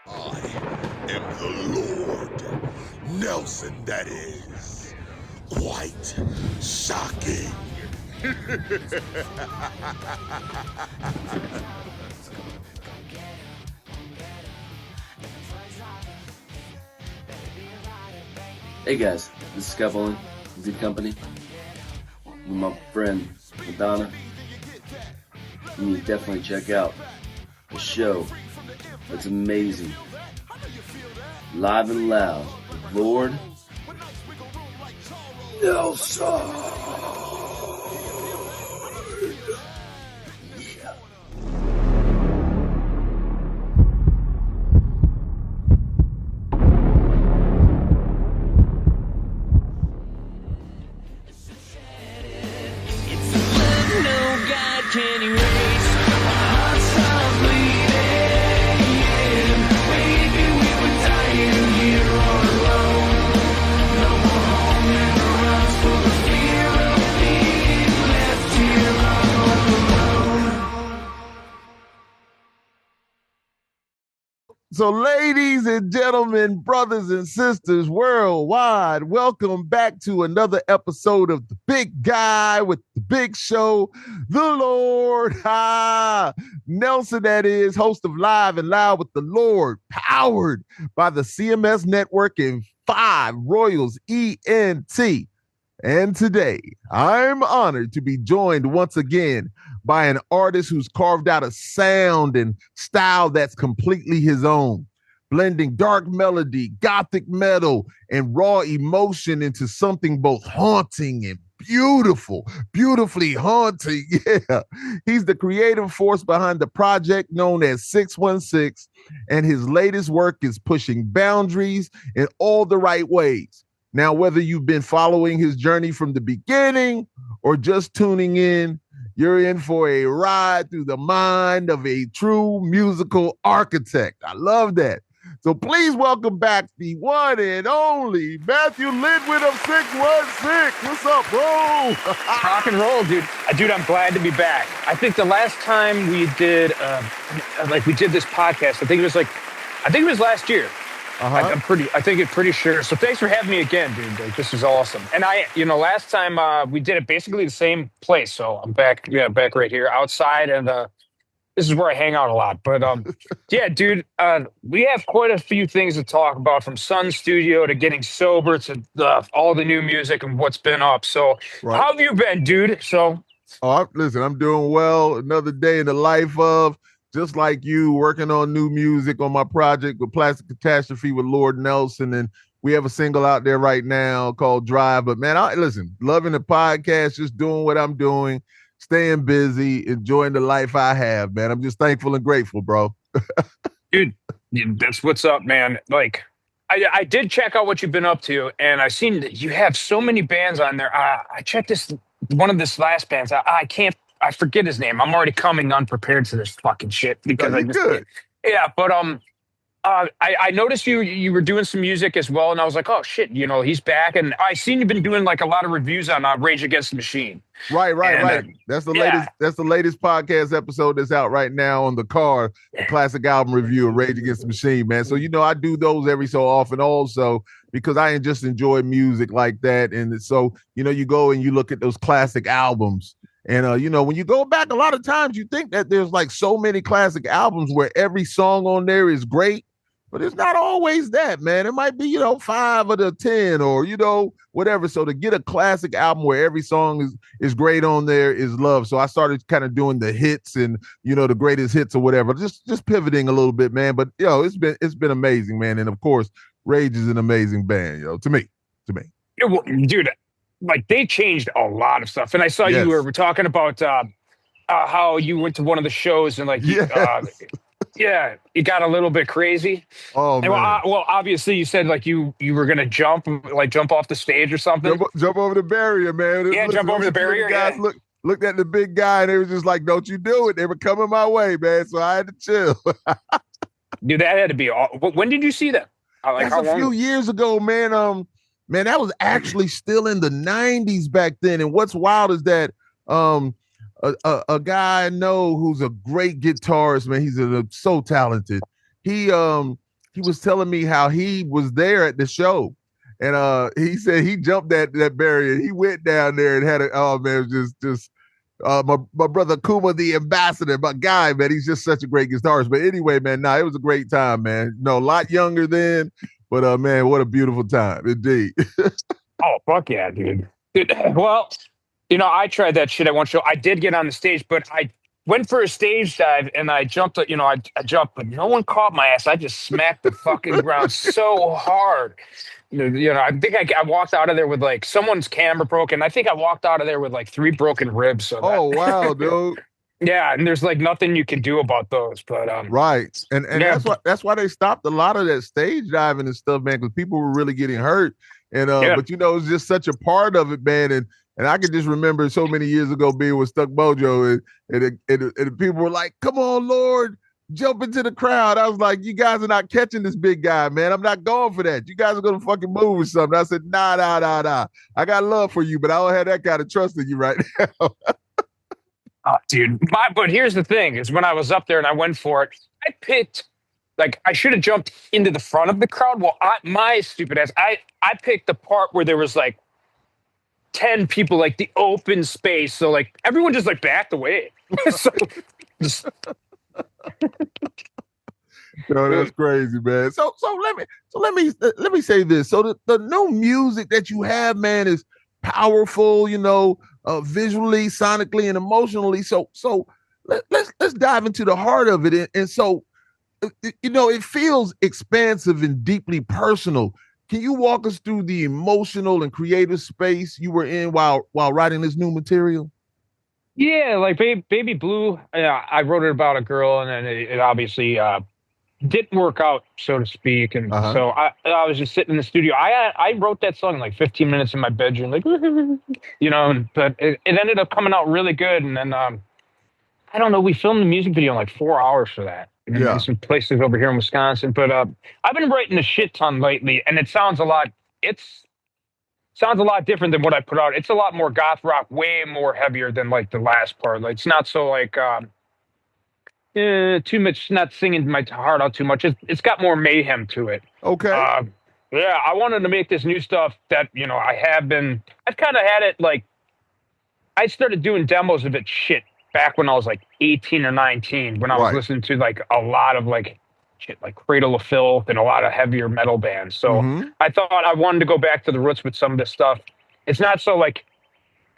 I am the Lord. Nelson, that is. Quite shocking. Hey guys, this is Scott Good Company, with my friend Madonna. You need to definitely check out the show. It's amazing. Live and Loud with Lord Nelson. Can erase our hearts are bleeding. Maybe we were dying here all alone. No more home in the rocks for the fear of being left here all alone. So, ladies and gentlemen, brothers and sisters worldwide, welcome back to another episode of The Big Guy with the Big Show, the Lord Nelson, that is, host of Live and Loud with the Lord, powered by the CMS Network and 5 Royals ENT. And today, I'm honored to be joined once again by an artist who's carved out a sound and style that's completely his own, blending dark melody, gothic metal, and raw emotion into something both haunting and beautiful, beautifully haunting. Yeah, he's the creative force behind the project known as 616, and his latest work is pushing boundaries in all the right ways. Now, whether you've been following his journey from the beginning or just tuning in, you're in for a ride through the mind of a true musical architect. I love that. So please welcome back the one and only Matthew Lidwin of 616. What's up, bro? Rock and roll, dude. Dude, I'm glad to be back. I think the last time we did this podcast, I think it was last year. I'm pretty sure. So thanks for having me again, dude. Like, this is awesome. And last time we did it basically the same place. So I'm back right here outside, and this is where I hang out a lot. But yeah, dude, we have quite a few things to talk about, from Sun Studio to getting sober to all the new music and what's been up. So How have you been, dude? Listen, I'm doing well. Another day in the life of, just like you, working on new music on my project with Plastic Catastrophe with Lord Nelson. And we have a single out there right now called Drive. But man, listen, loving the podcast, just doing what I'm doing, staying busy, enjoying the life I have, man. I'm just thankful and grateful, bro. Dude, that's what's up, man. Like, I did check out what you've been up to, and I've seen that you have so many bands on there. I checked one of this last bands. I forget his name. I'm already coming unprepared to this fucking shit because good. Yeah, but I noticed you were doing some music as well, and I was like, oh shit, he's back. And I seen you've been doing like a lot of reviews on Rage Against the Machine. Right. That's the latest. That's the latest podcast episode that's out right now on the car. The classic album review of Rage Against the Machine, man. So I do those every so often, also because I just enjoy music like that. And so you go and you look at those classic albums. And, when you go back, a lot of times you think that there's like so many classic albums where every song on there is great, but it's not always that, man. It might be, 5 of the 10 or, whatever. So to get a classic album where every song is great on there is love. So I started kind of doing the hits and, the greatest hits or whatever, just pivoting a little bit, man. But, it's been amazing, man. And of course, Rage is an amazing band, to me. Yeah, well, dude, like, they changed a lot of stuff. And I saw you were talking about how you went to one of the shows and yeah, it got a little bit crazy. Oh, and, man. Well, obviously you said like you were going to jump off the stage or something. Jump over the barrier, man. Yeah, jump over the barrier. Guys looked at the big guy and they were just like, don't you do it. They were coming my way, man. So I had to chill. Dude, that had to be when did you see that? That's a few years ago, man. Man, that was actually still in the 90s back then. And what's wild is that a guy I know who's a great guitarist, man, he's so talented. he was telling me how he was there at the show. And he said he jumped that barrier. He went down there and had oh man, it was just my brother Kuma, the ambassador, my guy, man, he's just such a great guitarist. But anyway, man, it was a great time, man. A lot younger then, but man, what a beautiful time, indeed. Oh, fuck yeah, dude. Well, I tried that shit at one show. I did get on the stage, but I went for a stage dive and I jumped, I jumped, but no one caught my ass. I just smacked the fucking ground so hard. I think I walked out of there with like someone's camera broken. I think I walked out of there with like 3 broken ribs. So wow, dude. Yeah, and there's like nothing you can do about those. But right, and yeah. that's why they stopped a lot of that stage diving and stuff, man, because people were really getting hurt. And but it's just such a part of it, man. And I can just remember so many years ago being with Stuck Mojo, and people were like, "Come on, Lord, jump into the crowd." I was like, "You guys are not catching this big guy, man. I'm not going for that. You guys are gonna fucking move or something." I said, "Nah. I got love for you, but I don't have that kind of trust in you right now." Oh, dude. But here's the thing: is when I was up there and I went for it, I picked. Like, I should have jumped into the front of the crowd. Well, my stupid ass, I picked the part where there was like 10 people, like the open space. So like everyone just like backed away. So no, that's crazy, man. So let me say this. So the new music that you have, man, is powerful, visually, sonically, and emotionally. So let's dive into the heart of it. And so, it feels expansive and deeply personal. Can you walk us through the emotional and creative space you were in while writing this new material? Yeah, like Baby Blue, I wrote it about a girl, and then it obviously didn't work out, so to speak. And so I was just sitting in the studio. I wrote that song in like 15 minutes in my bedroom, like, but it ended up coming out really good. And then, I don't know, we filmed the music video in like 4 hours for that. In some places over here in Wisconsin. But I've been writing a shit ton lately, and it sounds a lot different than what I put out. It's a lot more goth rock, way more heavier than like the last part. Like, it's not so like too much, not singing my heart out too much. It's got more mayhem to it. Okay. Yeah, I wanted to make this new stuff that, I've kind of had it like, I started doing demos of it back when I was like 18 or 19, when I was listening to like a lot of like shit like Cradle of Filth and a lot of heavier metal bands. So I thought I wanted to go back to the roots with some of this stuff. It's not so like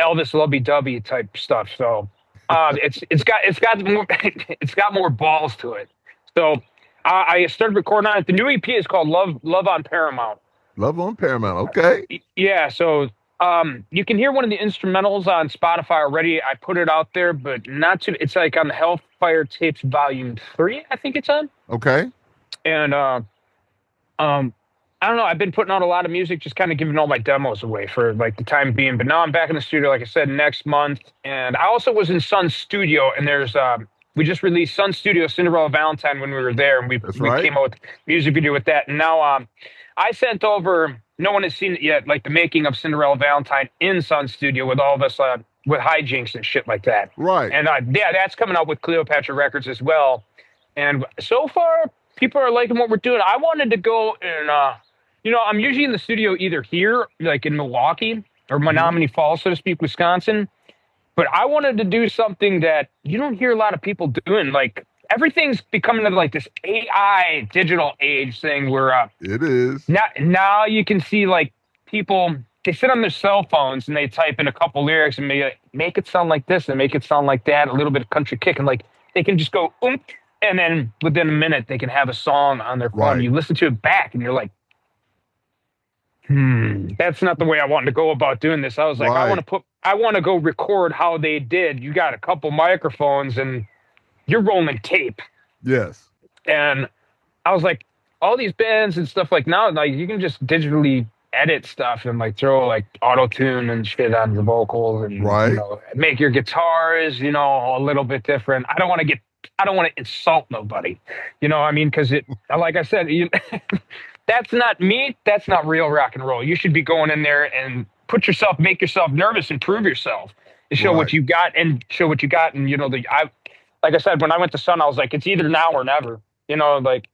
Elvis lovey-dovey type stuff. So it's got more balls to it. So I started recording on it. The new EP is called Love on Paramount. Love on Paramount. Okay. Yeah. So you can hear one of the instrumentals on Spotify already. I put it out there, but not too. It's like on the Hellfire Tapes Volume 3, I think it's on. Okay. And I don't know. I've been putting out a lot of music, just kind of giving all my demos away for like the time being. But now I'm back in the studio, like I said, next month. And I also was in Sun's studio, and there's we just released Sun Studio Cinderella Valentine when we were there, and we came out with a music video with that. And now I sent over. No one has seen it yet, like the making of Cinderella Valentine in Sun Studio with all of us with hijinks and shit like that. Right. And that's coming out with Cleopatra Records as well. And so far, people are liking what we're doing. I wanted to go and, I'm usually in the studio either here, like in Milwaukee, or Menominee Falls, so to speak, Wisconsin. But I wanted to do something that you don't hear a lot of people doing, like. Everything's becoming like this AI digital age thing where it is now you can see like people, they sit on their cell phones and they type in a couple lyrics and make it sound like this and make it sound like that, a little bit of country kick, and like they can just go and then within a minute they can have a song on their phone. Right. You listen to it back and you're like, that's not the way I wanted to go about doing this. I was like, I want to go record how they did. You got a couple microphones and you're rolling tape. Yes. And I was like, all these bands and stuff, like now, like you can just digitally edit stuff and like throw like auto tune and shit on the vocals and make your guitars, a little bit different. I don't want to insult nobody, what I mean? Cause like I said, that's not me. That's not real rock and roll. You should be going in there and make yourself nervous and prove yourself and show what you got and like I said, when I went to Sun, I was like, it's either now or never, like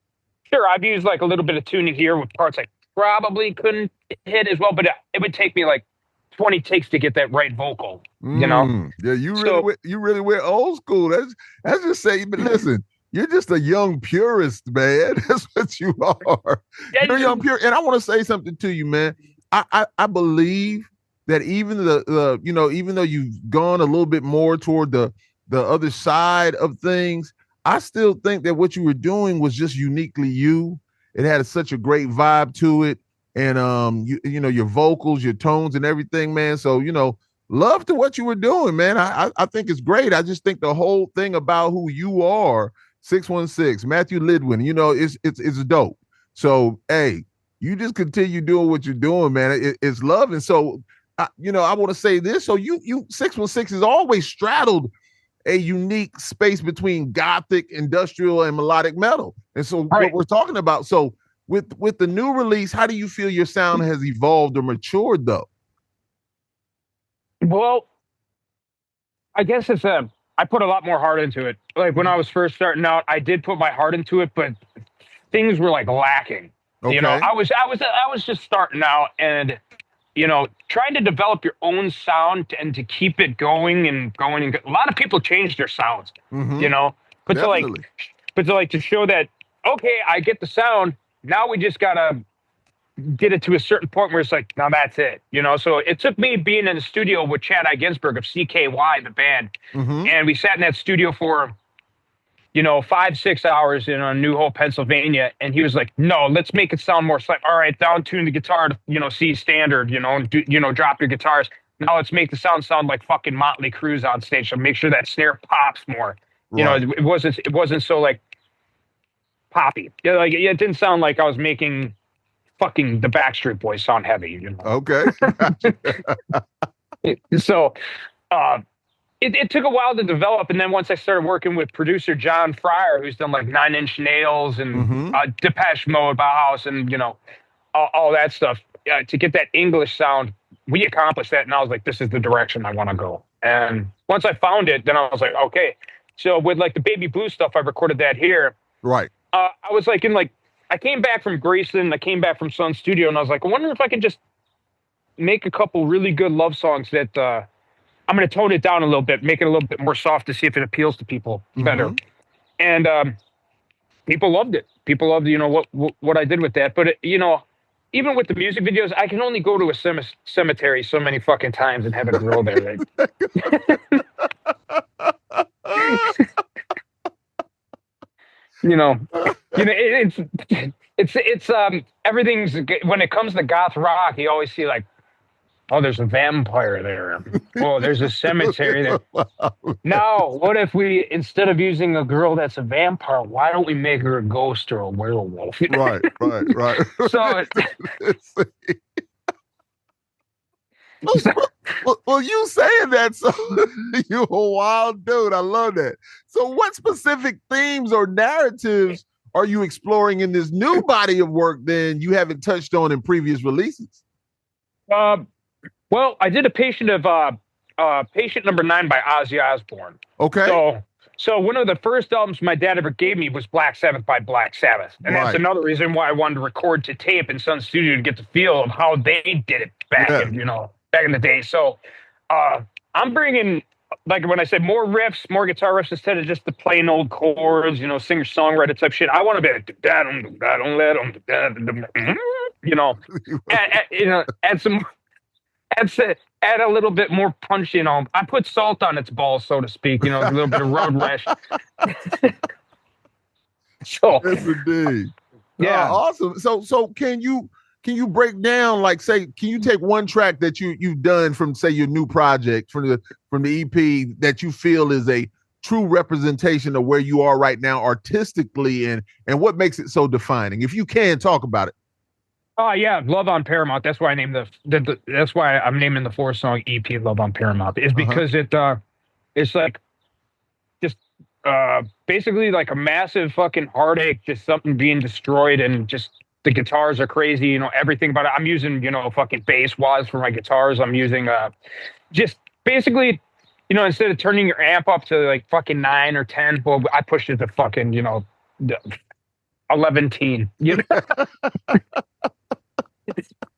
Sure, I've used like a little bit of tuning here with parts I probably couldn't hit as well, but it would take me like 20 takes to get that right vocal, you know? Yeah, you really went old school. That's just saying, but listen, you're just a young purist, man. That's what you are. You're a young purist. And I want to say something to you, man. I believe that even the even though you've gone a little bit more toward the other side of things, I still think that what you were doing was just uniquely you. It had such a great vibe to it. And you know, your vocals, your tones and everything, man. So, you know, love to what you were doing, man. I think it's great. I just think the whole thing about who you are, 616, Matthew Lidwin, you know, it's dope. So, hey, you just continue doing what you're doing, man. It's love. And so, you know, I want to say this. So you 616 has always straddled a unique space between gothic, industrial, and melodic metal. And so what we're talking about. So with the new release, how do you feel your sound has evolved or matured though? Well, I guess I put a lot more heart into it. Like when I was first starting out, I did put my heart into it, but things were like lacking. Okay. You know, I was just starting out, and you know, trying to develop your own sound and to keep it going and going. And a lot of people change their sounds, you know, but to show that, okay, I get the sound. Now we just gotta get it to a certain point where it's like, now that's it, you know. So it took me being in the studio with Chad I. Ginsberg of CKY, the band, and we sat in that studio for, you know, 5-6 hours in New Hope, Pennsylvania, and he was like, "No, let's make it sound more like, all right, down tune the guitar to, you know, C standard, you know, and do, you know, drop your guitars. Now let's make the sound like fucking Motley Crue's on stage. So make sure that snare pops more. You know, it wasn't so like poppy. You know, like it didn't sound like I was making fucking the Backstreet Boys sound heavy. You know? Okay. So, it took a while to develop, and then once I started working with producer John Fryer, who's done like 9 Inch Nails and Depeche Mode, Bauhaus, and you know, all that stuff, to get that English sound, we accomplished that, and I was like, this is the direction I want to go. And once I found it, then I was like, okay. So with like the Baby Blue stuff, I recorded that here. Right. I was like I came back from Graceland, I came back from Sun Studio, and I was like, I wonder if I could just make a couple really good love songs that I'm going to tone it down a little bit, make it a little bit more soft to see if it appeals to people better. And people loved it. People loved, you know, what I did with that. But, you know, even with the music videos, I can only go to a cemetery so many fucking times and have a girl there. Right? You know, it's everything's, when it comes to goth rock, you always see like, oh, there's a vampire there. Oh, there's a cemetery there. Now, what if we, instead of using a girl that's a vampire, why don't we make her a ghost or a werewolf? Right. So, well, you saying that, so you a wild dude. I love that. So what specific themes or narratives are you exploring in this new body of work then you haven't touched on in previous releases? Well, I did a Patient Number 9 by Ozzy Osbourne. Okay. So one of the first albums my dad ever gave me was Black Sabbath by Black Sabbath. And that's another reason why I wanted to record to tape in Sun Studio to get the feel of how they did it back in the day. So I'm bringing, like when I said more riffs, more guitar riffs instead of just the plain old chords, you know, singer-songwriter type shit. I want to be like, you know, add a little bit more punch, you know. I put salt on its balls, so to speak, you know, a little bit of road rash. So, yes, indeed. Yeah. Awesome. So can you break down, like, say, can you take one track that you've done from, say, your new project from the EP that you feel is a true representation of where you are right now artistically, and what makes it so defining, if you can talk about it? Oh yeah, Love on Paramount. That's why I named that's why I'm naming the 4-song EP Love on Paramount, is because it's like just basically like a massive fucking heartache, just something being destroyed, and just the guitars are crazy, you know, everything about it. I'm using, you know, fucking bass wahs for my guitars. I'm using just basically, you know, instead of turning your amp up to like fucking 9 or 10, well, I pushed it to fucking, you know, 11 teen. You know?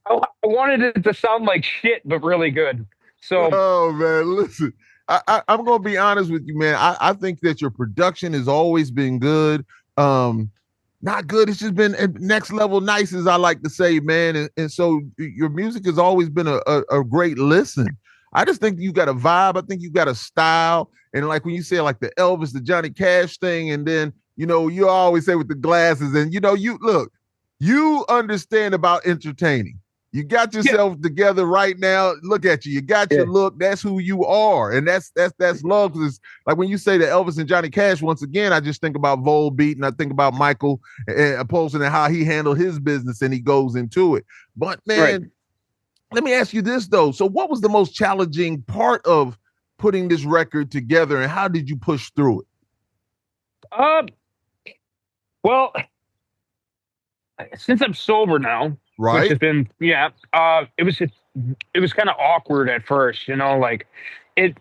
I wanted it to sound like shit, but really good. So, oh man, listen, I'm gonna be honest with you, man. I think that your production has always been good. Not good, it's just been next level nice, as I like to say, man. And so your music has always been a great listen. I just think you got a vibe. I think you got a style. And like when you say like the Elvis, the Johnny Cash thing, and then you always say with the glasses, and you look, you understand about entertaining. You got yourself together right now. Look at you. You got your look. That's who you are. And that's love. Because like when you say the Elvis and Johnny Cash, once again, I just think about Volbeat and I think about Michael Poulsen and how he handled his business and he goes into it. But man, let me ask you this though. So what was the most challenging part of putting this record together and how did you push through it? Well, since I'm sober now, right, which has been, it was kind of awkward at first, like it.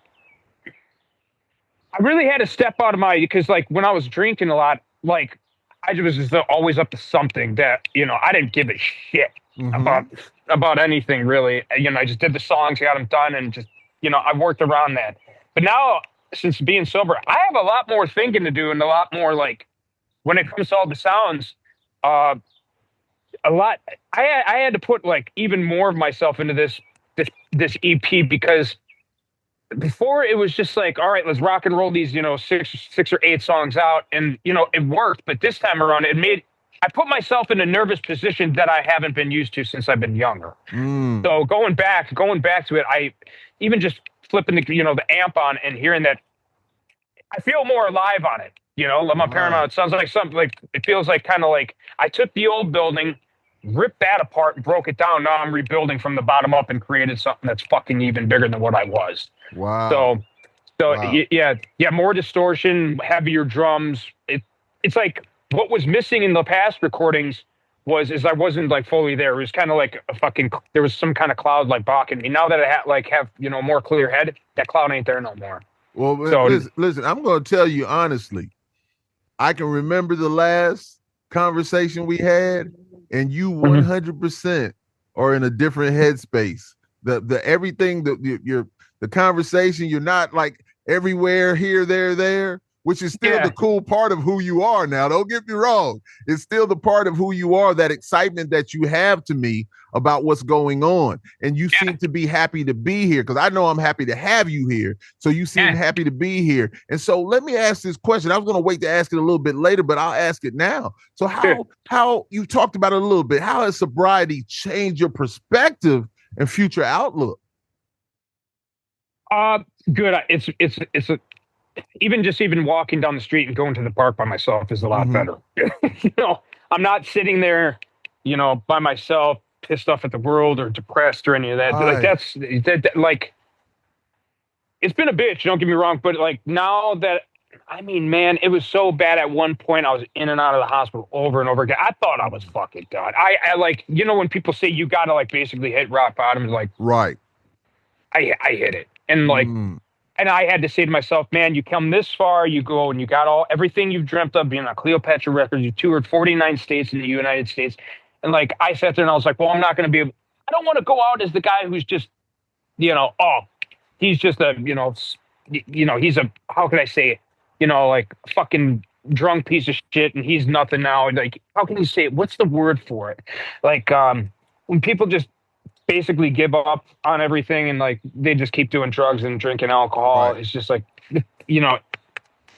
I really had to step out of because like when I was drinking a lot, like I was just always up to something that I didn't give a shit about anything really. I just did the songs, got them done, and just I worked around that. But now, since being sober, I have a lot more thinking to do and a lot more like when it comes to all the sounds. A lot. I had to put like even more of myself into this EP because before it was just like, all right, let's rock and roll these, six or eight songs out, and it worked. But this time around, I put myself in a nervous position that I haven't been used to since I've been younger. So going back to it, I even just flipping the amp on and hearing that, I feel more alive on it. My Paramount, it sounds like something like, it feels like kind of like I took the old building, ripped that apart and broke it down. Now I'm rebuilding from the bottom up and created something that's fucking even bigger than what I was. Wow. So yeah, more distortion, heavier drums. It's like what was missing in the past recordings is I wasn't like fully there. It was kind of like there was some kind of cloud like blocking me. Now that I have more clear head, that cloud ain't there no more. Well, so, listen, I'm going to tell you honestly, I can remember the last conversation we had, and you 100% are in a different headspace. The everything, the conversation, you're not like everywhere, here, there, which is still the cool part of who you are now. Don't get me wrong. It's still the part of who you are, that excitement that you have to me about what's going on. And you seem to be happy to be here, because I know I'm happy to have you here. So you seem happy to be here. And so let me ask this question. I was going to wait to ask it a little bit later, but I'll ask it now. So how you talked about it a little bit, how has sobriety changed your perspective and future outlook? Good. It's even walking down the street and going to the park by myself is a lot better. I'm not sitting there, by myself, pissed off at the world or depressed or any of that. Like like, it's been a bitch, don't get me wrong, but like now that, man, it was so bad at one point. I was in and out of the hospital over and over again. I thought I was fucking done. I like, when people say you gotta like basically hit rock bottom, like, right. I hit it. And like, and I had to say to myself, man, you come this far, you go and you got everything you've dreamt of, being on Cleopatra Records. You toured 49 states in the United States. And like, I sat there and I was like, well, I'm not going to be I don't want to go out as the guy who's just, he's just a, he's a, how can I say it? Like a fucking drunk piece of shit and he's nothing now. Like, how can you say it? What's the word for it? Like, when people just basically give up on everything and like they just keep doing drugs and drinking alcohol. Right. It's just like,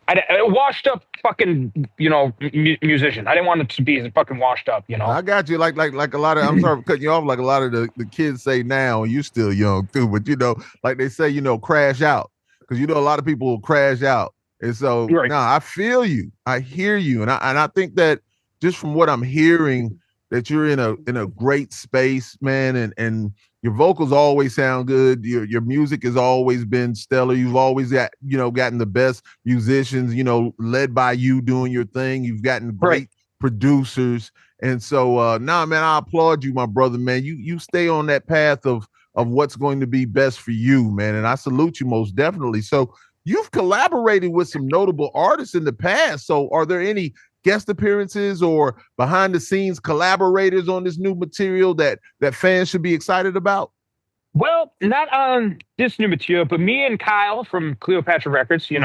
I washed up fucking musician. I didn't want it to be fucking washed up. I got you. Like a lot of, I'm sorry for cutting you off. Like a lot of the kids say now, and you're still young too, but like they say, crash out, because a lot of people will crash out. And so I feel you. I hear you, and I think that just from what I'm hearing, that you're in a great space, man, and your vocals always sound good. Your music has always been stellar. You've always gotten the best musicians, led by you doing your thing. You've gotten great producers. And so man, I applaud you, my brother, man. You stay on that path of what's going to be best for you, man. And I salute you most definitely. So you've collaborated with some notable artists in the past. So are there any guest appearances or behind the scenes collaborators on this new material that fans should be excited about? Well, not on this new material, but me and Kyle from Cleopatra Records, he's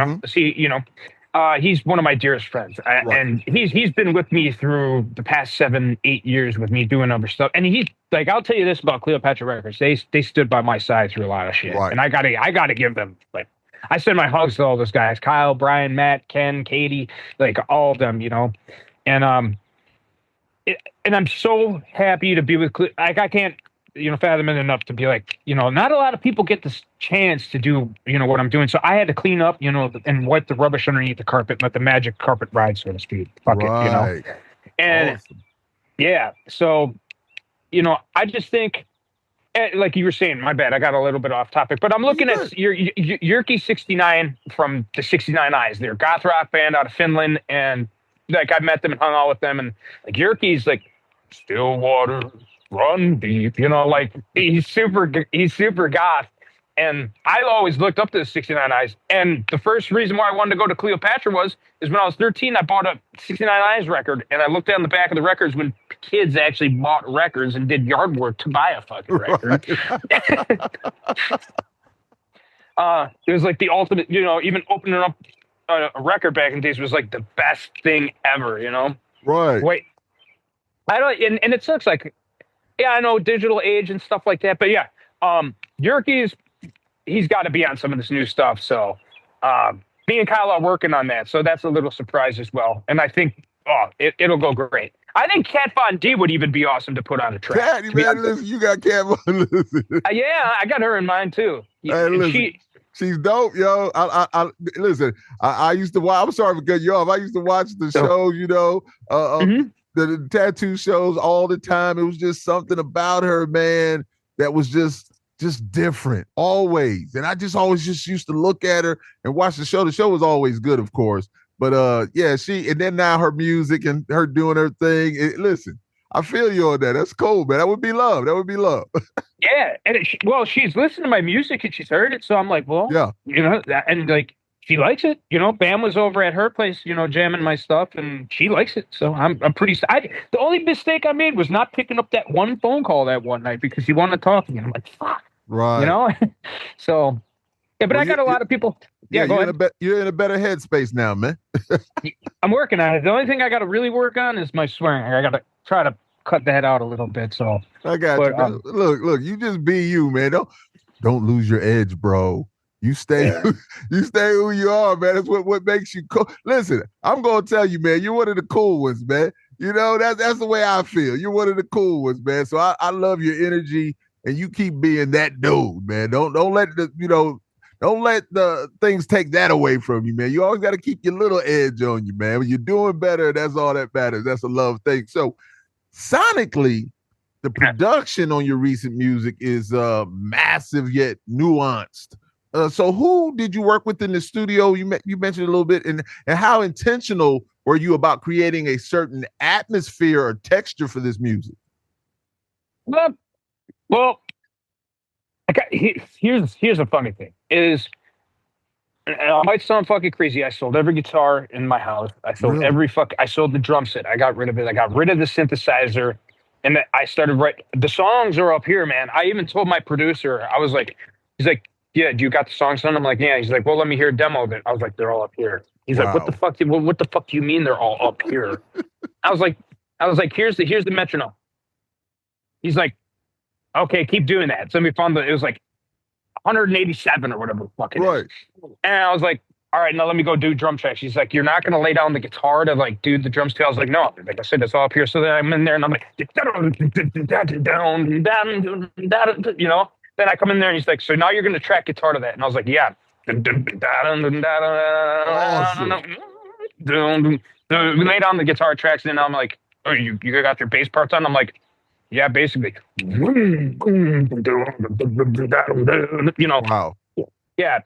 one of my dearest friends, and he's been with me through the past 7-8 years with me doing other stuff. And he's like, I'll tell you this about Cleopatra Records: they stood by my side through a lot of shit, and I gotta give them, like, I send my hugs to all those guys: Kyle, Brian, Matt, Ken, Katie, like all of them, and I'm so happy to be with I can't fathom it enough to be like, not a lot of people get this chance to do, what I'm doing. So I had to clean up, and wipe the rubbish underneath the carpet, and let the magic carpet ride, so to speak. Fuck it, And awesome. Yeah, so, I just think, like you were saying, my bad, I got a little bit off topic, but I'm looking at Yerky 69 from the 69 Eyes. They're a goth rock band out of Finland, and like I met them and hung out with them, and like Yerky's like still water run deep, like he's super goth. And I always looked up to the 69 Eyes. And the first reason why I wanted to go to Cleopatra is when I was 13, I bought a 69 Eyes record, and I looked down the back of the records when kids actually bought records and did yard work to buy a fucking record. It was like the ultimate, even opening up a record back in the days was like the best thing ever, Right. Wait, I don't, and it sucks, like, yeah, I know digital age and stuff like that, but yeah, Yerky's, he's got to be on some of this new stuff. So me and Kyle are working on that. So that's a little surprise as well. And I think, it'll go great. I think Kat Von D would even be awesome to put on a track. Kat, man, listen, you got Kat Von, listen. Yeah, I got her in mind too. Hey, listen, she's dope, yo. I listen, I used to watch, I'm sorry for cutting you off. I used to watch the shows, the tattoo shows all the time. It was just something about her, man, that was just different always. And I just always just used to look at her and watch the show. The show was always good, of course. But and then now her music and her doing her thing. Listen, I feel you on that. That's cool, man. That would be love. Yeah. And she's listened to my music and she's heard it. So I'm like, well, yeah, and like, she likes it. Bam was over at her place, jamming my stuff, and she likes it. So I'm pretty. The only mistake I made was not picking up that one phone call that one night because he wanted to talk to me. I'm like, fuck. Right. So, yeah, but I got a lot of people. Yeah, go ahead. You're in a better headspace now, man. I'm working on it. The only thing I got to really work on is my swearing. I got to try to cut that out a little bit. So I got you. Look, you just be you, man. Don't lose your edge, bro. You stay who you are, man. That's what makes you cool. Listen, I'm gonna tell you, man, you're one of the cool ones, man. That's the way I feel. You're one of the cool ones, man. So I love your energy, and you keep being that dude, man. Don't let the things take that away from you, man. You always got to keep your little edge on you, man. When you're doing better, that's all that matters. That's a love thing. So sonically, the production on your recent music is massive yet nuanced. So who did you work with in the studio? You mentioned a little bit, and how intentional were you about creating a certain atmosphere or texture for this music? Well, here's a funny thing is, it might sound fucking crazy. I sold every guitar in my house. I sold I sold the drum set. I got rid of it. I got rid of the synthesizer, and I started writing. The songs are up here, man. I even told my producer, I was like, he's like, yeah, do you got the songs done? I'm like, yeah. He's like, well, let me hear a demo of it. I was like, they're all up here. He's like, what the fuck? What the fuck do you mean they're all up here? I was like, here's the metronome. He's like, okay, keep doing that. So we found that it was like 187 or whatever the fuck it is. And I was like, all right, now let me go do drum tracks. He's like, you're not going to lay down the guitar to like do the drums too? I was like, no, like I said, it's all up here. So then I'm in there and I'm like, then I come in there and he's like, so now you're going to track guitar to that. And I was like, yeah. Awesome. We laid on the guitar tracks and I'm like, oh, you got your bass parts on? I'm like, yeah, basically. Wow. Yeah.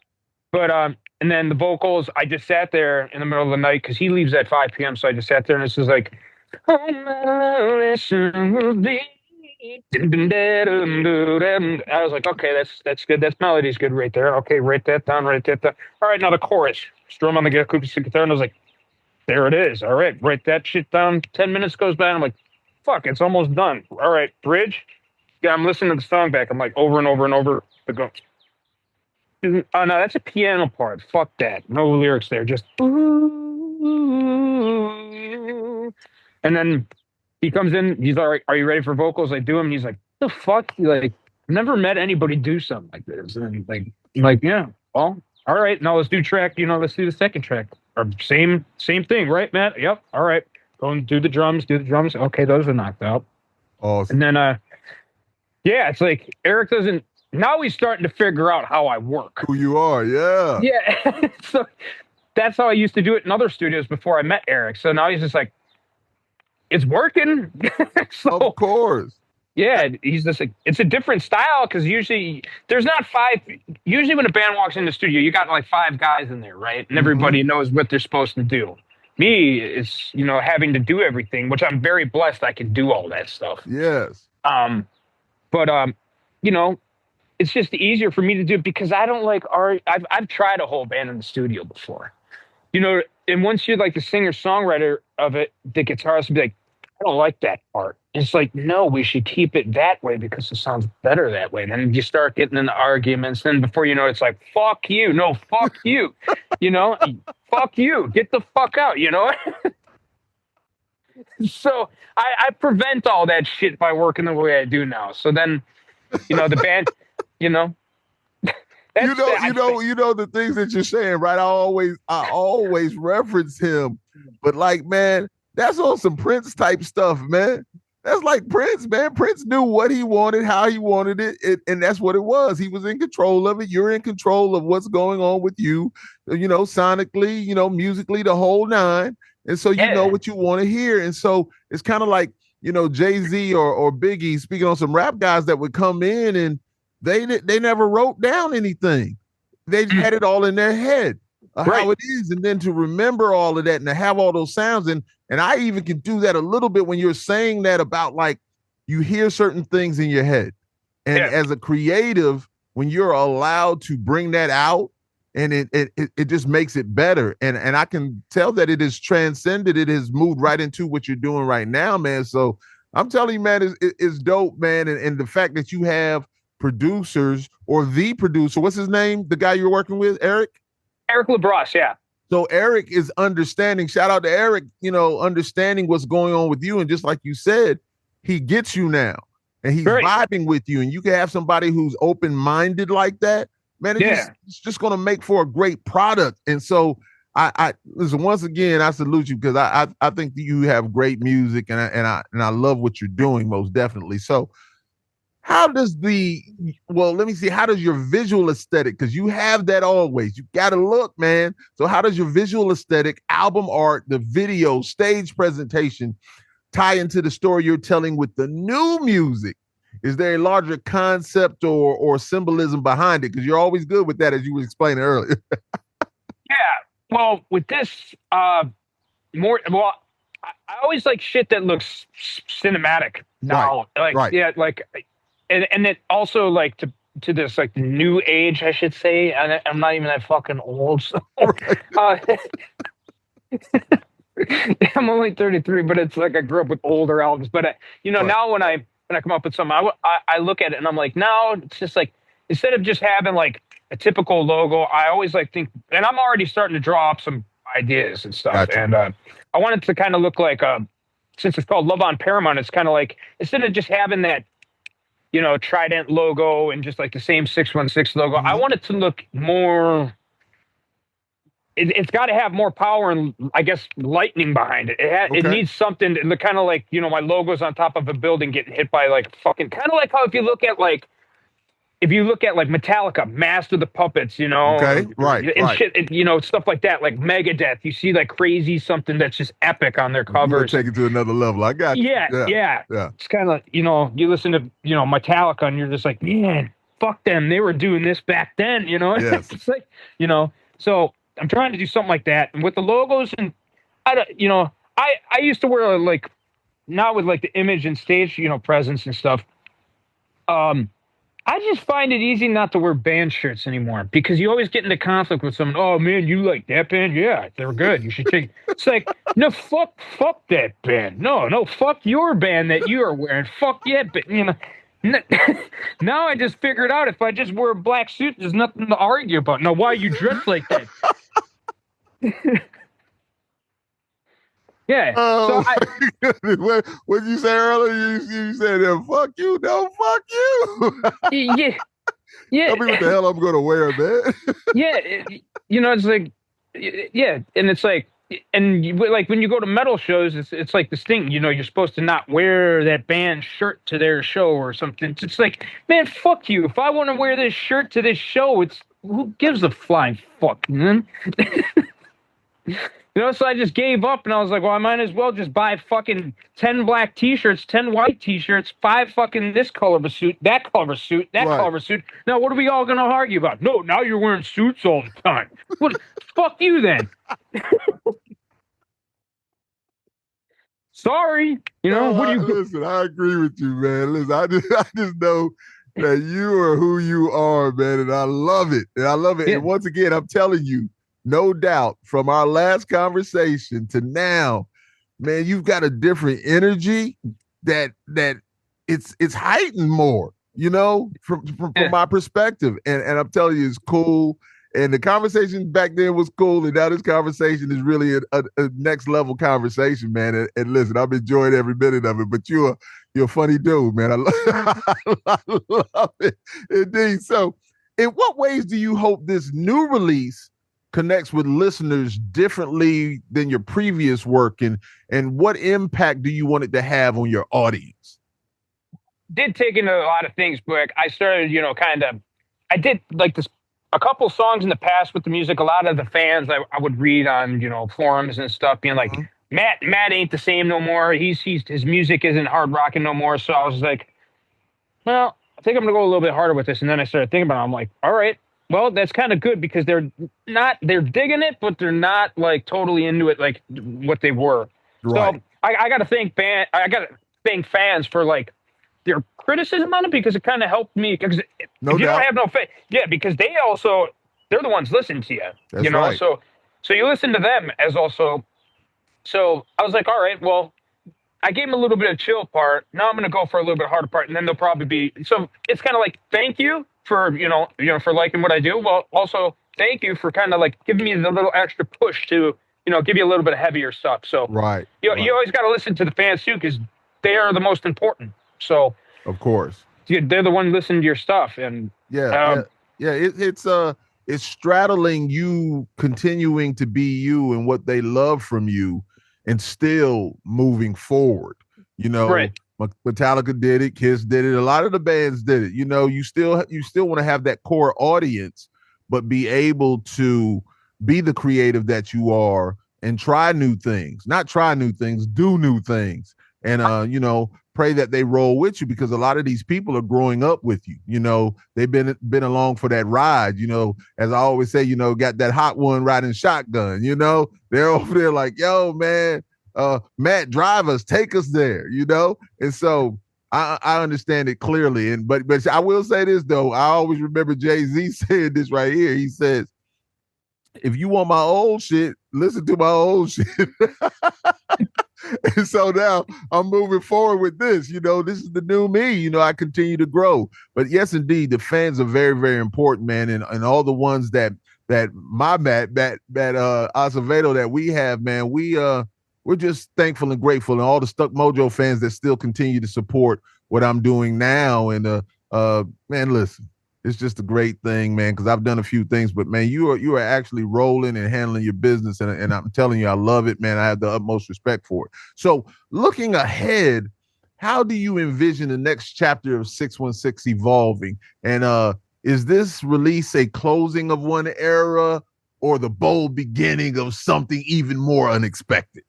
But and then the vocals, I just sat there in the middle of the night because he leaves at 5 p.m. So I just sat there and it's just like, I was like, okay, that's good. That melody's good right there. Okay, write that down. All right, now the chorus. Strum on the acoustic guitar, and I was like, there it is. All right, write that shit down. 10 minutes goes by, and I'm like, fuck, it's almost done. All right, bridge. Yeah, I'm listening to the song back. I'm like, over and over and over. I go, oh, no, that's a piano part. Fuck that. No lyrics there. Just, ooh. And then he comes in. He's all right. Are you ready for vocals? I do them. He's like, the fuck? Like, never met anybody do something like this. And like, I'm like, yeah, well, all right. Now let's do track. Let's do the second track. Or same thing, right, Matt? Yep. All right. Go and do the drums. Do the drums. Okay, those are knocked out. Awesome. And then, yeah, it's like Eric doesn't. Now he's starting to figure out how I work. Who you are, yeah. Yeah. So that's how I used to do it in other studios before I met Eric. So now he's just like, it's working. So, of course. Yeah, he's just like, it's a different style because usually there's not five. Usually when a band walks in the studio, you got like five guys in there, right? And everybody knows what they're supposed to do. Me is, having to do everything, which I'm very blessed I can do all that stuff. Yes. But it's just easier for me to do it because I don't like art. I've tried a whole band in the studio before, and once you're like the singer-songwriter of it, the guitarist will be like, I don't like that part. It's like, no, we should keep it that way because it sounds better that way. And then you start getting into arguments. Then before you know, it's like, fuck you. No, fuck you. Fuck you. Get the fuck out, So I prevent all that shit by working the way I do now. So then, the band, the things that you're saying, right? I always reference him, but like, man, that's on some Prince type stuff, man. That's like Prince, man. Prince knew what he wanted, how he wanted it, and that's what it was. He was in control of it. You're in control of what's going on with you, sonically, musically, the whole nine. And so you know what you want to hear. And so it's kind of like, Jay-Z or Biggie speaking on some rap guys that would come in and they never wrote down anything. They had it all in their head. How it is, and then to remember all of that and to have all those sounds, and I even can do that a little bit when you're saying that about like you hear certain things in your head, and as a creative, when you're allowed to bring that out, and it just makes it better, and I can tell that it is transcended, it has moved right into what you're doing right now, man. So I'm telling you, man, it's dope, man, and the fact that you have producers or the producer, what's his name, the guy you're working with, Eric LaBrosse, yeah. So Eric is understanding. Shout out to Eric, understanding what's going on with you. And just like you said, he gets you now and he's vibing with you. And you can have somebody who's open-minded like that, man. It's just going to make for a great product. And so I listen, once again, I salute you because I think that you have great music and I love what you're doing most definitely. So how does how does your visual aesthetic, because you have that always, you got to look, man. So how does your visual aesthetic, album art, the video, stage presentation tie into the story you're telling with the new music? Is there a larger concept or symbolism behind it? Because you're always good with that, as you were explaining earlier. Yeah. Well, with this, I always like shit that looks cinematic now. And it also like to this like new age, I should say. And I'm not even that fucking old. So. I'm only 33, but it's like I grew up with older albums. But now when I come up with something, I look at it and I'm like, now it's just like instead of just having like a typical logo, I always like think, and I'm already starting to draw up some ideas and stuff. Gotcha. And I want it to kind of look like since it's called Love on Paramount, it's kind of like instead of just having that Trident logo and just like the same 616 logo. I want it to look more. It's got to have more power and I guess lightning behind it. It needs something to kind of like my logo's on top of a building getting hit by like fucking kind of like how if you look at Metallica, Master of the Puppets, and shit, stuff like that, like Megadeth. You see like crazy something that's just epic on their covers. Take it to another level. I got you. Yeah. It's kind of you listen to Metallica and you're just like, man, fuck them. They were doing this back then. Yes. It's like So I'm trying to do something like that, and with the logos and I used to wear like not with like the image and stage presence and stuff. I just find it easy not to wear band shirts anymore because you always get into conflict with someone. Oh man, you like that band? Yeah, they're good. You should check. It's like, no, fuck that band. No, fuck your band that you are wearing. Fuck yeah, but you know. Now I just figured out if I just wear a black suit, there's nothing to argue about. Now, why you dress like that? Yeah. Oh, So I, my goodness. What you say earlier? You said, fuck you. No, fuck you. yeah, Tell me what the yeah, hell I'm going to wear, man. yeah. You know, it's like, yeah, and it's like, and like when you go to metal shows, it's like this thing. You know, you're supposed to not wear that band shirt to their show or something. It's like, man, fuck you. If I want to wear this shirt to this show, it's who gives a flying fuck, man. You know, so I just gave up and I was like, well, I might as well just buy fucking 10 black t-shirts, 10 white t-shirts, 5 fucking this color of a suit, that color of a suit, that Right. color of a suit. Now, what are we all going to argue about? No, now you're wearing suits all the time. What? Fuck you then. Sorry. You know, No, what do you... listen, I agree with you, man. Listen, I just know that you are who you are, man, and I love it. And I love it. Yeah. And once again, I'm telling you, no doubt, from our last conversation to now, man, you've got a different energy that it's heightened more, you know, from Yeah. my perspective. And I'm telling you, it's cool. And the conversation back then was cool, and now this conversation is really a next level conversation, man. And listen, I'm enjoying every minute of it. But you're a funny dude, man. I love it indeed. So, in what ways do you hope this new release connects with listeners differently than your previous work, and what impact do you want it to have on your audience? Did take into a lot of things, but I started, you know, I did like this a couple songs in the past with the music. A lot of the fans I would read on, you know, forums and stuff being like, Matt ain't the same no more. His music isn't hard rocking no more. So I was like, well, I think I'm gonna go a little bit harder with this. And then I started thinking about it. I'm like, all right, well, that's kind of good because they're digging it, but they're not like totally into it like what they were. Right. So I got to thank fans for like their criticism on it because it kind of helped me. Because if you don't have no faith, yeah, because they're the ones listening to you. That's you know, right. so you listen to them as also. So I was like, all right, well, I gave them a little bit of chill part. Now I'm going to go for a little bit harder part, and then they'll probably be. So it's kind of like thank you for for liking what I do. Well, also thank you for kind of like giving me the little extra push to give you a little bit of heavier stuff. So right, you right. always got to listen to the fans too because they are the most important. So of course, they're the one listening to your stuff, and it's straddling you continuing to be you and what they love from you and still moving forward. You know, right. Metallica did it, Kiss did it, a lot of the bands did it. You know, you still want to have that core audience, but be able to be the creative that you are and try new things. Not try new things, do new things. And pray that they roll with you because a lot of these people are growing up with you. You know, they've been along for that ride. You know, as I always say, got that hot one riding shotgun. You know, they're over there like, yo, man, Matt, drive us, take us there. You know, and so I understand it clearly. But I will say this though, I always remember Jay-Z saying this right here. He says, "If you want my old shit, listen to my old shit." And so now I'm moving forward with this. This is the new me. I continue to grow. But yes, indeed, the fans are very, very important, man. And all the ones that my Matt Acevedo that we have, man, we're just thankful and grateful. And all the Stuck Mojo fans that still continue to support what I'm doing now. And man, listen. It's just a great thing, man, because I've done a few things, but man, you are actually rolling and handling your business, and I'm telling you, I love it, man. I have the utmost respect for it. So, looking ahead, how do you envision the next chapter of 616 evolving? And is this release a closing of one era or the bold beginning of something even more unexpected?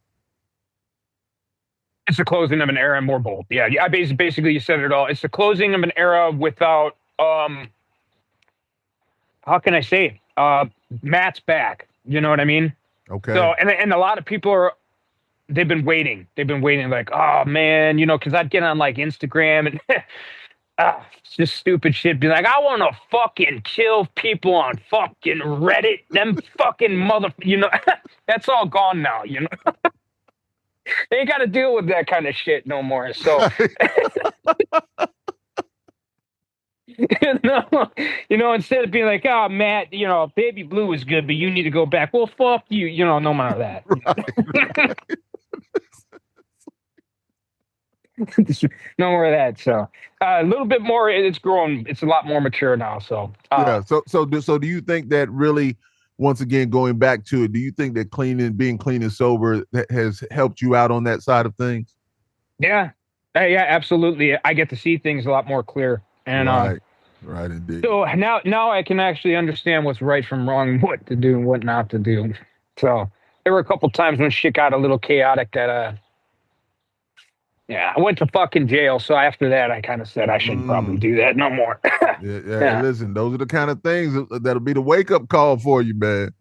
It's the closing of an era and more bold. Yeah, I basically you said it all. It's the closing of an era without how can I say it? Matt's back. You know what I mean? Okay. So, and a lot of people they've been waiting. They've been waiting like, oh man, because I'd get on like Instagram and just stupid shit. Be like, I want to fucking kill people on fucking Reddit. Them fucking that's all gone now. They ain't got to deal with that kind of shit no more. So, instead of being like, oh, Matt, Baby Blue is good, but you need to go back. Well, fuck you. No matter that. Right. No more of that. So a little bit more. It's grown. It's a lot more mature now. So Yeah. So do you think that really, once again, going back to it, do you think that being clean and sober has helped you out on that side of things? Yeah. Yeah, absolutely. I get to see things a lot more clear. And right, indeed. so now I can actually understand what's right from wrong, what to do and what not to do. So there were a couple times when shit got a little chaotic that I went to fucking jail. So after that, I kind of said I shouldn't probably do that no more. Yeah. Listen, those are the kind of things that'll be the wake up call for you, man.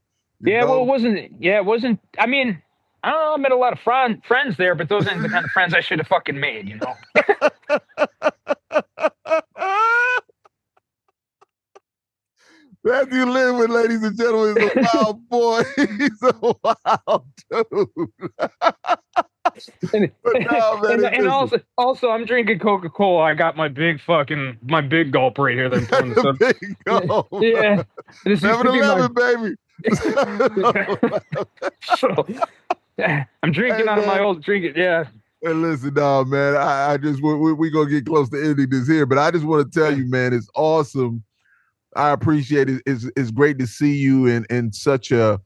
Well, it wasn't. Yeah, it wasn't. I mean, I don't know. I met a lot of friends there, but those aren't the kind of friends I should have fucking made. Matthew Lidwin, ladies and gentlemen, is a wild boy. He's a wild dude. And also, I'm drinking Coca-Cola. I got my big gulp right here. Big gulp. Yeah. 7-Eleven, baby. So, I'm drinking out of my old drink. Yeah. Hey, listen, dog, man. I just we gonna get close to ending this here, but I just want to tell you, man, it's awesome. I appreciate it. It's great to see you in such a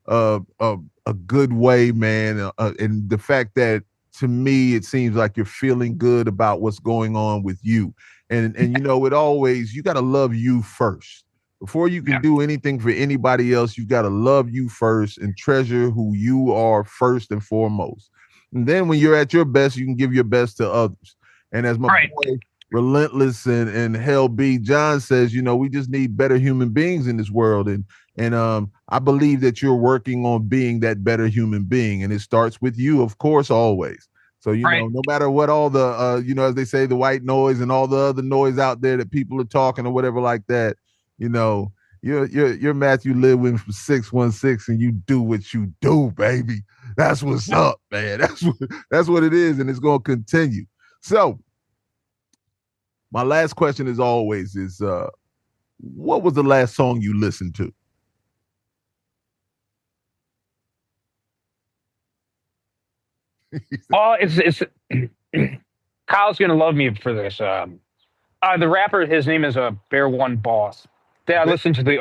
good way, man. And the fact that, to me, it seems like you're feeling good about what's going on with you. And you got to love you first. Before you can do anything for anybody else, you got to love you first and treasure who you are first and foremost. And then when you're at your best, you can give your best to others. And as my boy, Relentless and Hell B John says, we just need better human beings in this world. And I believe that you're working on being that better human being. And it starts with you, of course, always. So, no matter what all the, as they say, the white noise and all the other noise out there that people are talking or whatever like that, you're Matthew Lidwin from 616 and you do what you do, baby. That's what's up, man. That's what it is. And it's going to continue. So my last question, as always, is what was the last song you listened to? It's Kyle's gonna love me for this. The rapper, his name is Bear One Boss. Yeah, I listened to the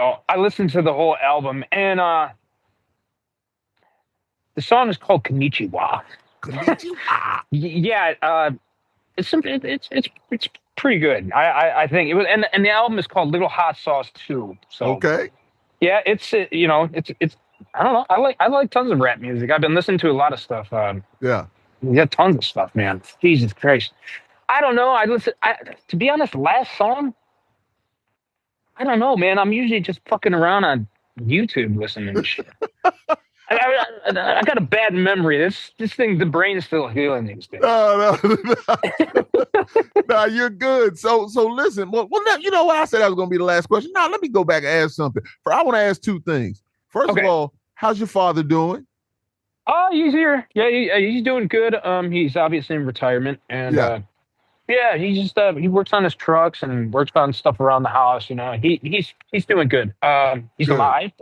whole album, and the song is called Konnichiwa. Konnichiwa. Yeah, it's pretty good. I think it was, and the album is called Little Hot Sauce 2. So okay. Yeah, it's I don't know. I like tons of rap music. I've been listening to a lot of stuff. Yeah, tons of stuff, man. Jesus Christ. I don't know. To be honest, last song, I don't know, man. I'm usually just fucking around on YouTube listening to shit. I got a bad memory. This thing, the brain's still healing these days. No, you're good. So listen. Well, now, you know what? I said that was going to be the last question. Now, let me go back and ask something. I want to ask two things. First of all, how's your father doing? Oh, he's here. Yeah, he's doing good. He's obviously in retirement, and he just he works on his trucks and works on stuff around the house. He's doing good. He's alive.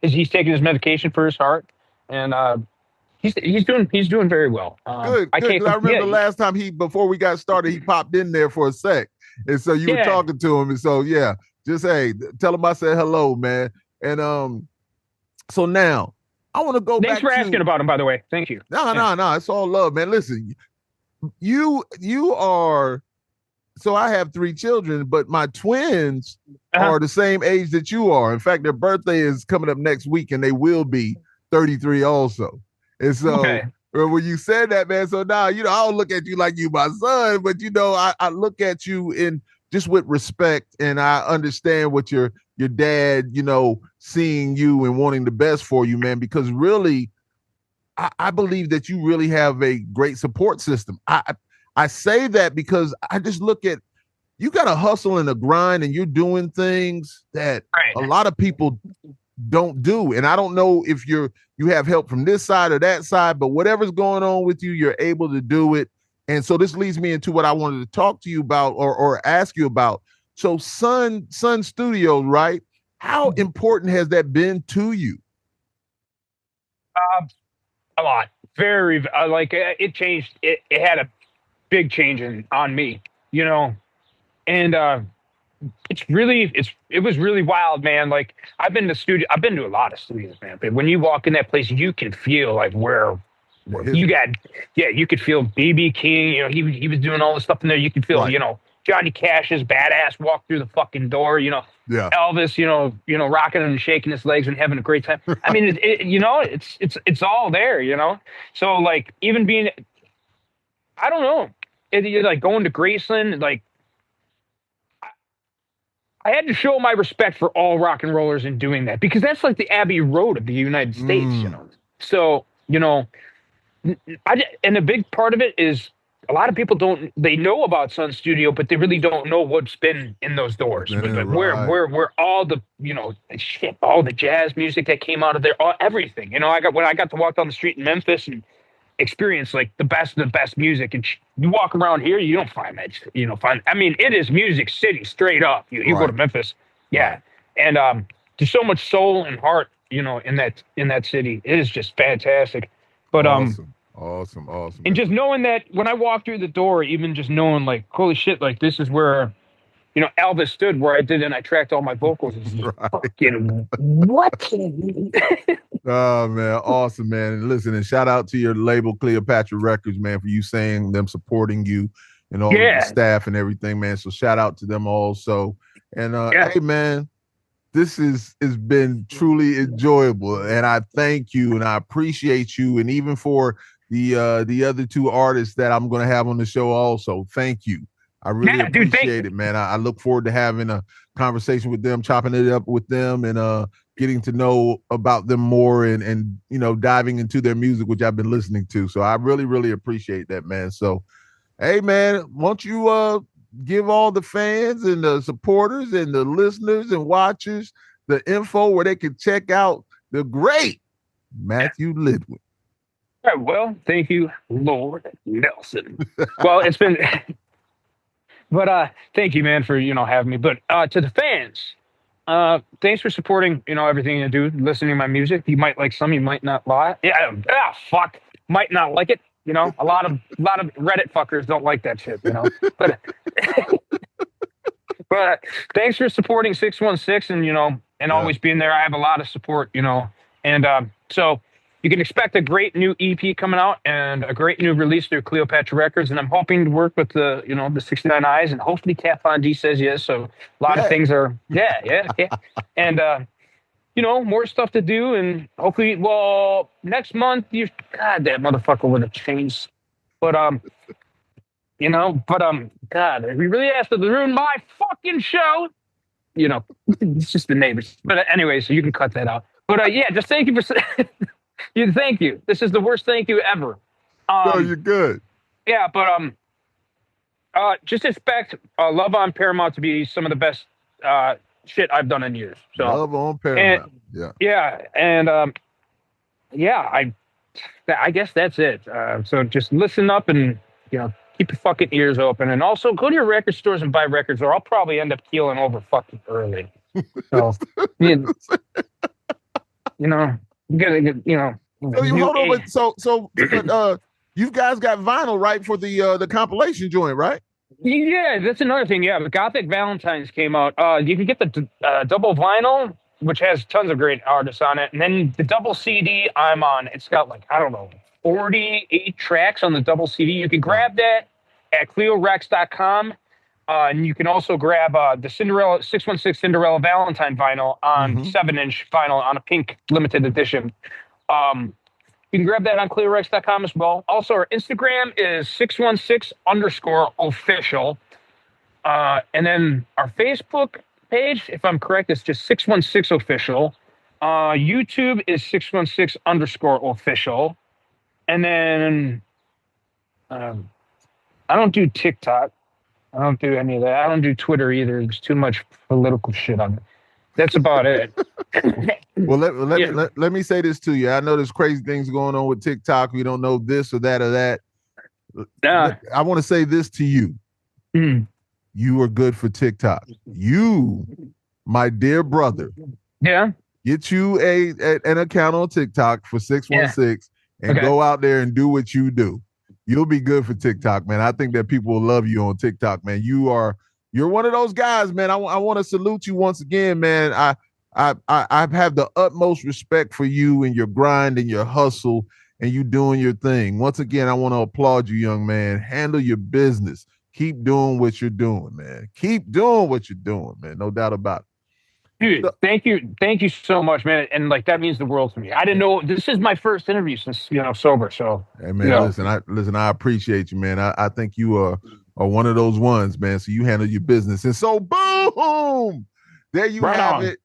He's taking his medication for his heart, and he's doing very well. Good. I remember last time before we got started, he popped in there for a sec, and so you were talking to him, and so just tell him I said hello, man, and so now I want to go back. Thanks for asking about him, by the way. Thank you. No. It's all love, man. Listen, you are. So I have 3 children, but my twins are the same age that you are. In fact, their birthday is coming up next week, and they will be 33 also. And so when you said that, man, so now, I don't look at you like you my son, but, I look at you in just with respect, and I understand what your dad, seeing you and wanting the best for you, man, because really, I believe that you really have a great support system. I say that because I just look at you got to hustle and a grind, and you're doing things that a lot of people don't do. And I don't know if you have help from this side or that side, but whatever's going on with you, you're able to do it. And so this leads me into what I wanted to talk to you about or ask you about. So Sun Studios, right? How important has that been to you? A lot. Very, it changed. It had a big change on me, you know, and it was really wild, man. Like I've been to a lot of studios, man. But when you walk in that place, you can feel like where you could feel BB King. You know, he was doing all this stuff in there. You could feel, you know, Johnny Cash's badass walk through the fucking door. You know, Elvis, you know, rocking and shaking his legs and having a great time. I mean, you know, it's all there. You know, so like even being, I don't know, you're like going to Graceland, like. I had to show my respect for all rock and rollers in doing that because that's like the Abbey Road of the United States, you know. So, you know, and a big part of it is a lot of people they know about Sun Studio, but they really don't know what's been in those doors. Like where all the, you know, all the jazz music that came out of there, everything. You know, when I got to walk down the street in Memphis and experience like the best of the best music, and you walk around here, you don't find that, you know, I mean, it is Music City straight up. You go to Memphis, and there's so much soul and heart, you know, in that city. It is just fantastic. But awesome. And just knowing that when I walk through the door, even just knowing like, holy shit, like this is where, you know, Elvis stood where I did, and I tracked all my vocals. Fucking what? Oh man, awesome, man. And listen, and shout out to your label Cleopatra Records, man, for you saying them supporting you and all the staff and everything, man. So shout out to them also. And hey man, this has been truly enjoyable. And I thank you and I appreciate you. And even for the other two artists that I'm gonna have on the show also, thank you. I really appreciate it, man. I look forward to having a conversation with them, chopping it up with them, and getting to know about them more and you know, diving into their music, which I've been listening to. So I really, really appreciate that, man. So, hey, man, won't you give all the fans and the supporters and the listeners and watchers the info where they can check out the great Matthew Lidwin? All right, well, thank you, Lord Nelson. Well, it's been... But thank you, man, for, you know, having me. But to the fans, thanks for supporting, you know, everything I do, listening to my music. You might like some, you might not like. Might not like it. You know, a lot of Reddit fuckers don't like that shit. You know, but thanks for supporting 616 and, you know, and always being there. I have a lot of support, you know, and so. You can expect a great new EP coming out and a great new release through Cleopatra Records. And I'm hoping to work with the 69 Eyes, and hopefully Kat Von D says yes. So a lot of things are, And, you know, more stuff to do. And hopefully, well, next month, God, that motherfucker would have changed. But, you know, God, we really asked to ruin my fucking show. You know, it's just the neighbors. But anyway, so you can cut that out. But just thank you for... Thank you. This is the worst thank you ever. No, you're good. Yeah, but just expect Love on Paramount to be some of the best shit I've done in years. So Love on Paramount. And I guess that's it. So just listen up and, you know, keep your fucking ears open, and also go to your record stores and buy records, or I'll probably end up keeling over fucking early. So you know. You gotta get, you know. Hold on, but you guys got vinyl, right, for the compilation joint, right? Yeah, that's another thing. Yeah, the Gothic Valentines came out. You can get the double vinyl, which has tons of great artists on it, and then the double CD I'm on. It's got like, I don't know, 48 tracks on the double CD. You can grab that at CleoRex.com. And you can also grab the 616 Cinderella Valentine vinyl on 7-inch vinyl on a pink limited edition. You can grab that on ClearRex.com as well. Also, our Instagram is 616_official. And then our Facebook page, if I'm correct, is just 616 official. YouTube is 616_official. And then I don't do TikTok. I don't do any of that. I don't do Twitter either. There's too much political shit on it. That's about it. Well, let me say this to you. I know there's crazy things going on with TikTok. We don't know this or that or that. I want to say this to you. Mm. You are good for TikTok. You, my dear brother. Yeah. Get you an account on TikTok for 616 and go out there and do what you do. You'll be good for TikTok, man. I think that people will love you on TikTok, man. You're one of those guys, man. I want to salute you once again, man. I have the utmost respect for you and your grind and your hustle and you doing your thing. Once again, I want to applaud you, young man. Handle your business. Keep doing what you're doing, man. Keep doing what you're doing, man. No doubt about it. Dude, thank you so much, man. And like that means the world to me. I didn't know this is my first interview since sober. So hey man, listen, I appreciate you, man. I think you are one of those ones, man. So you handle your business, and so boom, there you have it.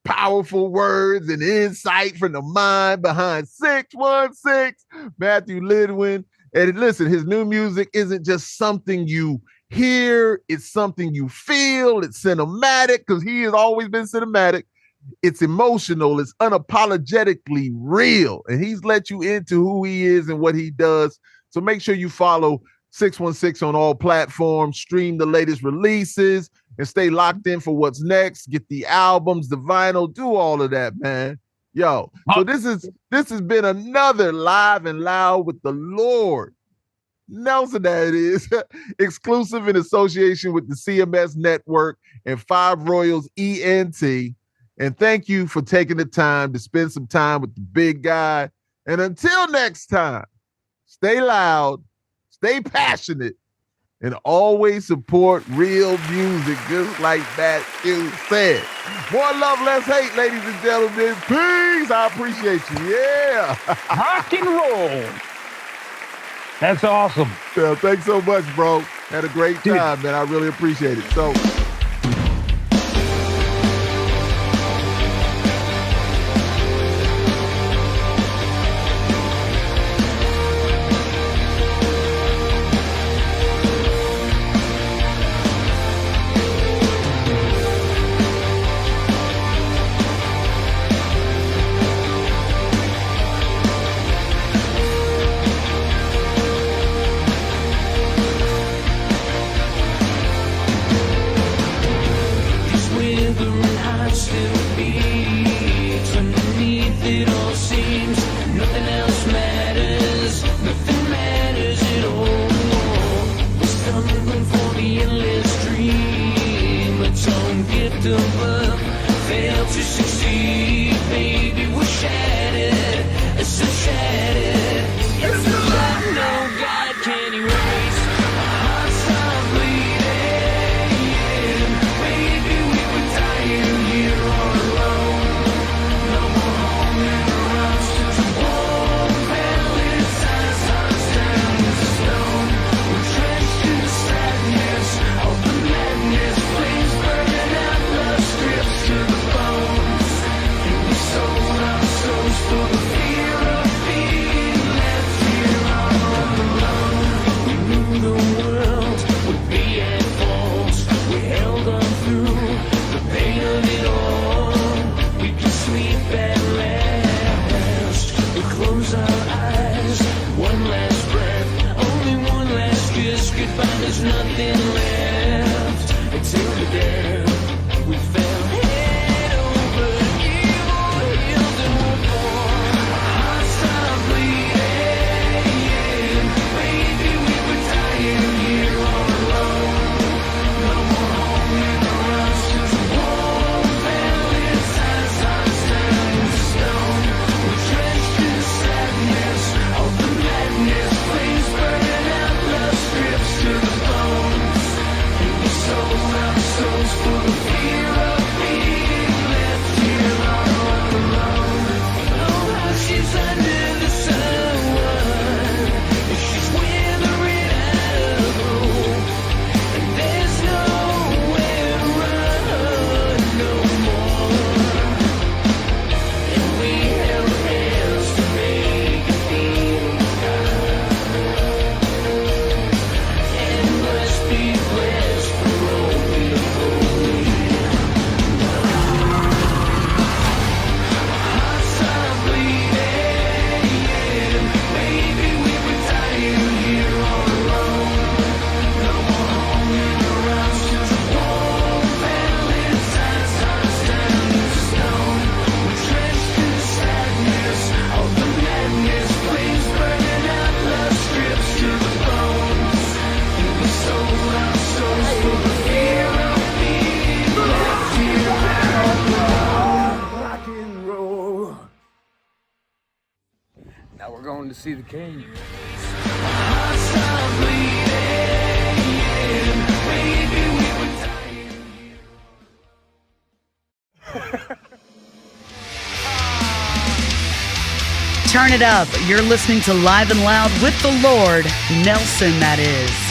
Powerful words and insight from the mind behind 616 Matthew Lidwin. And listen, his new music isn't just something you hear, it's something you feel. It's cinematic because he has always been cinematic. It's emotional. It's unapologetically real. And he's let you into who he is and what he does. So make sure you follow 616 on all platforms, stream the latest releases, and stay locked in for what's next. Get the albums, the vinyl, do all of that, man. Yo, so this has been another Live and Loud with the Lord Nelson, that is, exclusive in association with the CMS Network and 5 Royals ENT. And thank you for taking the time to spend some time with the big guy. And until next time, stay loud, stay passionate, and always support real music, just like Matthew said. More love, less hate, ladies and gentlemen. Peace. I appreciate you. Yeah. Rock and roll. That's awesome. Yeah, thanks so much, bro. Had a great time, man. I really appreciate it. So. Fail to succeed, baby, we're shattered, so shattered. It's the light no God can erase. Our hearts stop bleeding. Baby, we were dying here all alone. No more home in the rocks. Warm Palestine's hearts down to stone. We're drenched in the sadness of the madness. Flames burning out, love strips to the bones. And we sold our souls for the fear of being left here all alone. We knew the world would be at fault. We held on through the pain of it all. We could sleep at last. We close our eyes, one last breath, only one last kiss. Goodbye, there's nothing left until the death we fell head over evil heels and we're born. Our hearts stop bleeding. Baby, we were dying here all alone. No more home in the rocks, just warm Palestine's hearts down to stone. We're drenched in the sadness of the madness. Flames burning out, love strips to the bones. And we sold our souls for the fear of Now we're going to see the king. Turn it up. You're listening to Live and Loud with the Lord, Nelson, that is.